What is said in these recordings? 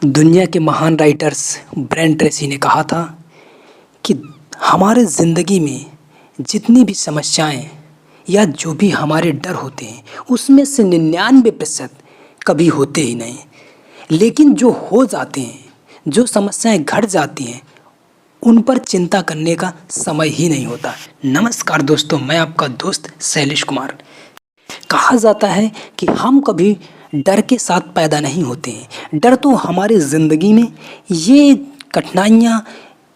दुनिया के महान राइटर्स ब्रेन ट्रेसी ने कहा था कि हमारे ज़िंदगी में जितनी भी समस्याएं या जो भी हमारे डर होते हैं उसमें से 99% कभी होते ही नहीं, लेकिन जो हो जाते हैं, जो समस्याएं घट जाती हैं, उन पर चिंता करने का समय ही नहीं होता। नमस्कार दोस्तों, मैं आपका दोस्त शैलेश कुमार। कहा जाता है कि हम कभी डर के साथ पैदा नहीं होते हैं। डर तो हमारे ज़िंदगी में ये कठिनाइयाँ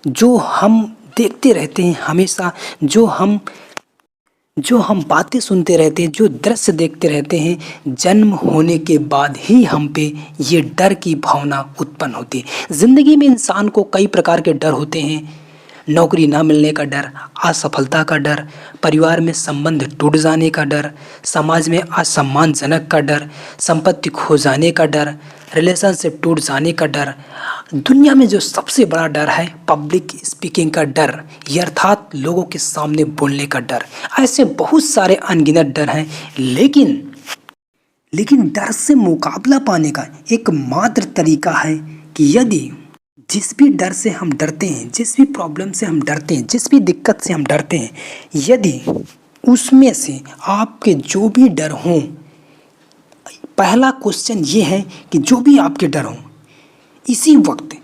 जो हम देखते रहते हैं हमेशा, जो हम बातें सुनते रहते हैं, जो दृश्य देखते रहते हैं, जन्म होने के बाद ही हम पे ये डर की भावना उत्पन्न होती है। ज़िंदगी में इंसान को कई प्रकार के डर होते हैं। नौकरी ना मिलने का डर, असफलता का डर, परिवार में संबंध टूट जाने का डर, समाज में असम्मानजनक का डर, संपत्ति खो जाने का डर, रिलेशनशिप टूट जाने का डर। दुनिया में जो सबसे बड़ा डर है पब्लिक स्पीकिंग का डर, ये अर्थात लोगों के सामने बोलने का डर। ऐसे बहुत सारे अनगिनत डर हैं, लेकिन डर से मुकाबला पाने का एकमात्र तरीका है कि यदि जिस भी डर से हम डरते हैं, जिस भी प्रॉब्लम से हम डरते हैं, जिस भी दिक्कत से हम डरते हैं, यदि उसमें से आपके जो भी डर हों, पहला क्वेश्चन ये है कि जो भी आपके डर हों, इसी वक्त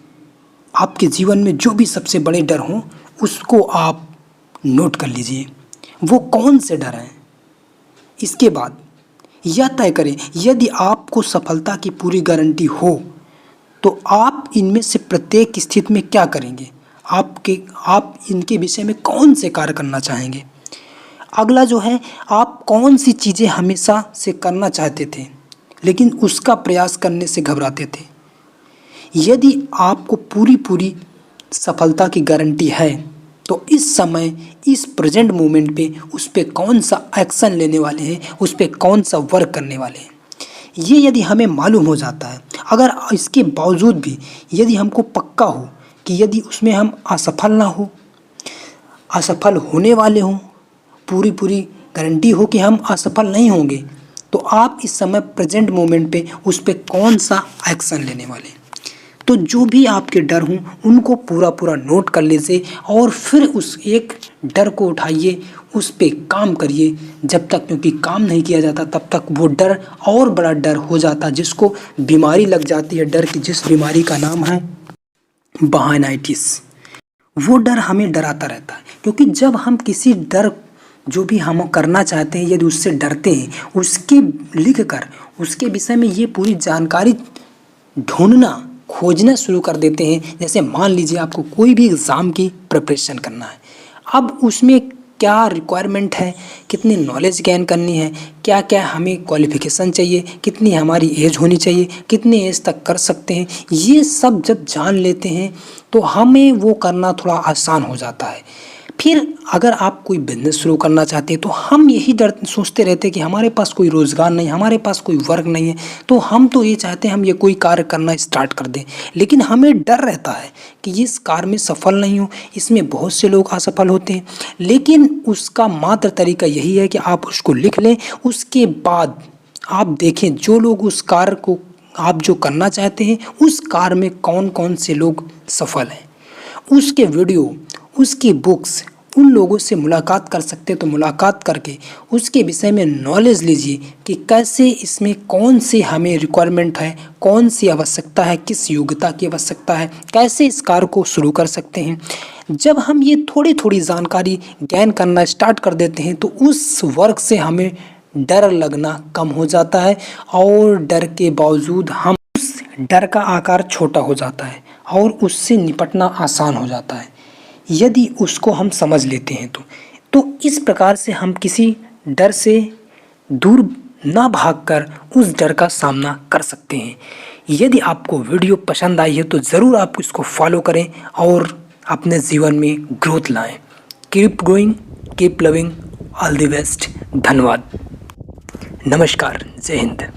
आपके जीवन में जो भी सबसे बड़े डर हों उसको आप नोट कर लीजिए, वो कौन से डर हैं। इसके बाद यह तय करें, यदि आपको सफलता की पूरी गारंटी हो तो आप इनमें से प्रत्येक स्थिति में क्या करेंगे, आप इनके विषय में कौन से कार्य करना चाहेंगे। अगला जो है, आप कौन सी चीज़ें हमेशा से करना चाहते थे लेकिन उसका प्रयास करने से घबराते थे। यदि आपको पूरी सफलता की गारंटी है तो इस समय, इस प्रेजेंट मोमेंट पे उस पर कौन सा एक्शन लेने वाले हैं, उस पर कौन सा वर्क करने वाले हैं, ये यदि हमें मालूम हो जाता है। अगर इसके बावजूद भी यदि हमको पक्का हो कि यदि उसमें हम असफल ना हो, असफल होने वाले हों, पूरी गारंटी हो कि हम असफल नहीं होंगे, तो आप इस समय प्रेजेंट मोमेंट पे उस पर कौन सा एक्शन लेने वाले हैं। तो जो भी आपके डर हों उनको पूरा नोट कर लीजिए और फिर उस एक डर को उठाइए, उस पे काम करिए जब तक, क्योंकि काम नहीं किया जाता तब तक वो डर और बड़ा डर हो जाता, जिसको बीमारी लग जाती है डर की, जिस बीमारी का नाम है बायनाइटिस। वो डर हमें डराता रहता है, क्योंकि जब हम किसी डर, जो भी हम करना चाहते हैं, यदि उससे डरते हैं, उसके लिख कर उसके विषय में ये पूरी जानकारी खोजना शुरू कर देते हैं। जैसे मान लीजिए आपको कोई भी एग्ज़ाम की प्रिपरेशन करना है, अब उसमें क्या रिक्वायरमेंट है, कितनी नॉलेज गेन करनी है, क्या क्या हमें क्वालिफ़िकेशन चाहिए, कितनी हमारी एज होनी चाहिए, कितनी एज तक कर सकते हैं, ये सब जब जान लेते हैं तो हमें वो करना थोड़ा आसान हो जाता है। फिर अगर आप कोई बिजनेस शुरू करना चाहते हैं तो हम यही डर सोचते रहते हैं कि हमारे पास कोई रोज़गार नहीं, हमारे पास कोई वर्क नहीं है, तो हम तो ये चाहते हैं हम ये कोई कार्य करना स्टार्ट कर दें, लेकिन हमें डर रहता है कि इस कार्य में सफल नहीं हो। इसमें बहुत से लोग असफल होते हैं, लेकिन उसका मात्र तरीका यही है कि आप उसको लिख लें। उसके बाद आप देखें जो लोग उस कार्य को आप जो करना चाहते हैं उस कार्य में कौन कौन से लोग सफल हैं, उसके वीडियो, उसकी बुक्स, उन लोगों से मुलाकात कर सकते हैं तो मुलाकात करके उसके विषय में नॉलेज लीजिए कि कैसे इसमें कौन सी हमें रिक्वायरमेंट है, कौन सी आवश्यकता है, किस योग्यता की आवश्यकता है, कैसे इस कार्य को शुरू कर सकते हैं। जब हम ये थोड़ी जानकारी गेन करना स्टार्ट कर देते हैं तो उस वर्क से हमें डर लगना कम हो जाता है और डर के बावजूद हम उस डर का आकार छोटा हो जाता है और उससे निपटना आसान हो जाता है यदि उसको हम समझ लेते हैं तो इस प्रकार से हम किसी डर से दूर ना भागकर उस डर का सामना कर सकते हैं। यदि आपको वीडियो पसंद आई है तो ज़रूर आप इसको फॉलो करें और अपने जीवन में ग्रोथ लाएं। Keep going, keep loving, all the best. धन्यवाद, नमस्कार, जय हिंद।